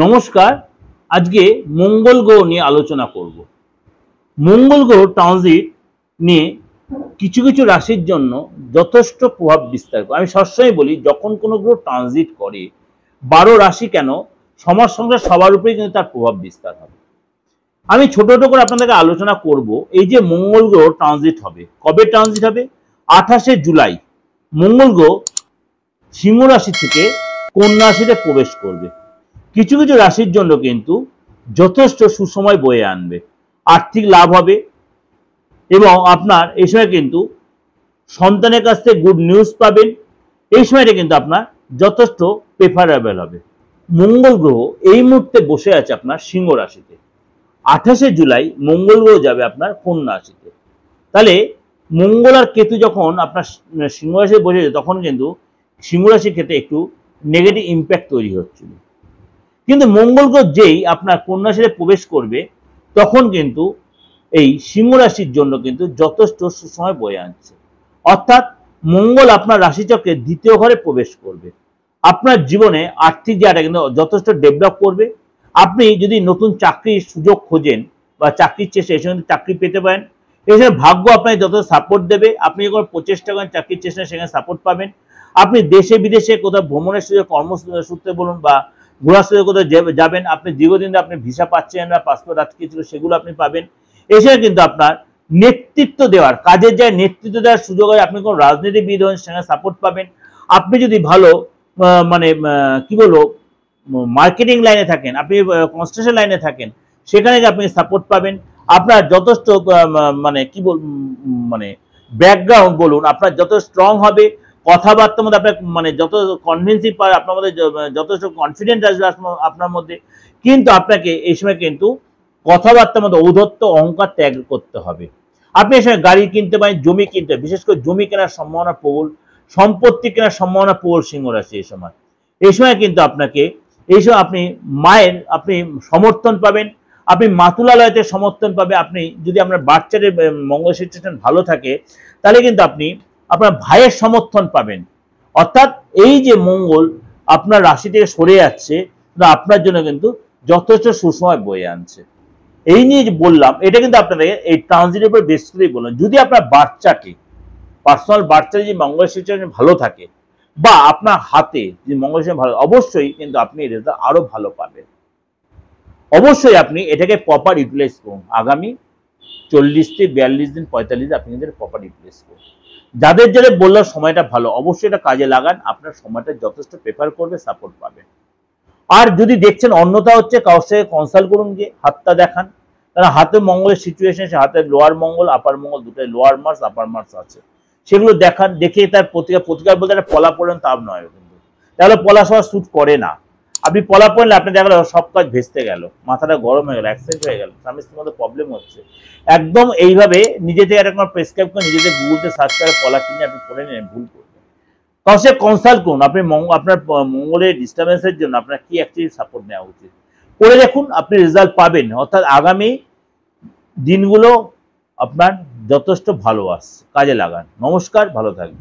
নমস্কার। আজকে মঙ্গল গ্রহ নিয়ে আলোচনা করব। মঙ্গল গ্রহ ট্রানজিট নিয়ে কিছু কিছু রাশির জন্য যথেষ্ট প্রভাব বিস্তার করে। আমি সবসময় বলি, যখন কোনো গ্রহ ট্রানজিট করে 12 রাশি কেন, সমাজ সংসার সবার উপরেই কিন্তু তার প্রভাব বিস্তার হবে। আমি ছোট ছোট করে আপনাদেরকে আলোচনা করব। এই যে মঙ্গল গ্রহ ট্রানজিট হবে, কবে ট্রানজিট হবে? 28শে জুলাই মঙ্গল গ্রহ সিংহ রাশি থেকে কন্যা রাশিতে প্রবেশ করবে। কিছু কিছু রাশির জন্য কিন্তু যথেষ্ট সুসময় বয়ে আনবে, আর্থিক লাভ হবে এবং আপনার এই সময় কিন্তু সন্তানের কাছ থেকে গুড নিউজ পাবেন। এই সময়টা কিন্তু আপনার যথেষ্ট প্রেফারেবল হবে। মঙ্গল গ্রহ এই মুহূর্তে বসে আছে আপনার সিংহ রাশিতে। 28শে জুলাই মঙ্গল গ্রহ যাবে আপনার কন্যা রাশিতে। তাহলে মঙ্গল আর কেতু যখন আপনার সিংহ রাশিতে বসে যায়, তখন কিন্তু সিংহ রাশির ক্ষেত্রে একটু নেগেটিভ ইম্প্যাক্ট তৈরি হচ্ছিল। কিন্তু মঙ্গল গ্রহ যেই আপনার কন্যা রাশিতে প্রবেশ করবে, তখন কিন্তু এই সিংহ রাশির জন্য কিন্তু যথেষ্ট সুসময় বয়ে আনছে। অর্থাৎ মঙ্গল আপনার রাশিচক্রে দ্বিতীয় ঘরে প্রবেশ করবে। আপনার জীবনে আর্থিক জায়গাটা কিন্তু যথেষ্ট ডেভেলপ করবে। আপনি যদি নতুন চাকরির সুযোগ খোঁজেন বা চাকরির চেষ্টা, এই সময় চাকরি পেতে পারেন। এছাড়া ভাগ্য আপনাকে যথেষ্ট সাপোর্ট দেবে। আপনি যখন প্রচেষ্টা করেন চাকরির চেষ্টা, সেখানে সাপোর্ট পাবেন। আপনি দেশে বিদেশে কোথাও ভ্রমণের সুযোগ, কর্মসূত্রে বলুন বা ঘোরার সুযোগ কোথাও যাবেন, আপনি দীর্ঘদিন আপনি ভিসা পাচ্ছেন না, পাসপোর্ট আটকে ছিল, সেগুলো আপনি পাবেন। এছাড়া কিন্তু আপনার নেতৃত্ব দেওয়ার, কাজের জায়গায় নেতৃত্ব দেওয়ার সুযোগ হয়। আপনি কোনো রাজনীতিবিদ হন, সেখানে সাপোর্ট পাবেন। আপনি যদি ভালো মানে কি বলবো, মার্কেটিং লাইনে থাকেন, আপনি কনস্ট্রাকশন লাইনে থাকেন, সেখানে আপনি সাপোর্ট পাবেন। আপনার যথেষ্ট মানে কি বল মানে ব্যাকগ্রাউন্ড বলুন, আপনার যত স্ট্রং হবে, কথাবার্তার মধ্যে আপনার মানে যত কনভিন্সিং পাওয়ার, আপনার মধ্যে যথেষ্ট কনফিডেন্ট আসবে আপনার মধ্যে। কিন্তু আপনাকে এই সময় কিন্তু কথাবার্তার মধ্যে ঔদ্ধত্য, অহংকার ত্যাগ করতে হবে। আপনি এই সময় গাড়ি কিনতে পারেন, জমি কিনতে, বিশেষ করে জমি কেনার সম্ভাবনা প্রবল, সম্পত্তি কেনার সম্ভাবনা প্রবল সিংহ রাশি এই সময়। এই সময় কিন্তু আপনাকে, এই সময় আপনি মায়ের আপনি সমর্থন পাবেন, আপনি মাতুলালয়তে সমর্থন পাবে। আপনি যদি আপনার বাচ্চাদের মঙ্গল সিচুয়েশন ভালো থাকে, তাহলে কিন্তু আপনি আপনার ভাইয়ের সমর্থন পাবেন। অর্থাৎ এই যে মঙ্গল আপনার রাশি থেকে সরে যাচ্ছে, আপনার জন্য কিন্তু যথেষ্ট সুসময় বয়ে আনছে। এই নিয়ে যে বললাম, এটা কিন্তু আপনাদের এই ট্রানজিটের উপর বেস করেই বললাম। যদি আপনার বাচ্চাকে, পার্সোনাল বাচ্চার যে মঙ্গল সিচুয়েশন ভালো থাকে বা আপনার হাতে যে মঙ্গল সিচুয়েশন ভালো, অবশ্যই কিন্তু আপনি রেজাল্ট আরো ভালো পাবেন। অবশ্যই আপনি এটাকে প্রপার ইউটিলাইজ করুন। আগামী 40 থেকে 42 দিন, 45 দিন আপনি কিন্তু প্রপার ইউটিলাইজ করুন। যাদের যাদের বললাম সময়টা ভালো, অবশ্যই এটা কাজে লাগান। আপনার সময়টা যথেষ্ট প্রেফার করবে, সাপোর্ট পাবেন। আর যদি দেখছেন অন্যথা হচ্ছে, কারোর সাথে কনসাল্ট করুন, গিয়ে হাতটা দেখান। কারণ হাতে মঙ্গলের সিচুয়েশন, সে হাতের লোয়ার মঙ্গল, আপার মঙ্গল, দুটোই লোয়ার মার্স, আপার মার্স আছে, সেগুলো দেখান। দেখে তার প্রতিকার বলতে একটা পলা পড়েন তা নয়, কিন্তু তাহলে পলা সবার শ্যুট করে না। আপনি পলা পড়লে আপনি দেখা গেল সব কাজ ভেস্তে গেল, মাথাটা গরম হয়ে গেল, অ্যাক্সিডেন্ট হয়ে গেল, স্বামী স্ত্রীর মধ্যে প্রবলেম হচ্ছে। একদম এইভাবে নিজে থেকে একটা প্রেসক্রাইব করে, নিজেদের গুগলতে সার্চ করে পলা কিনে আপনি পড়ে নেন, ভুল করবেন। কারণ সে কনসাল্ট করুন। আপনি আপনার মঙ্গলের ডিস্টার্বেন্সের জন্য আপনার কি অ্যাকচুয়ালি সাপোর্ট নেওয়া উচিত, করে দেখুন, আপনি রেজাল্ট পাবেন। অর্থাৎ আগামী দিনগুলো আপনার যথেষ্ট ভালো আসছে, কাজে লাগান। নমস্কার, ভালো থাকবেন।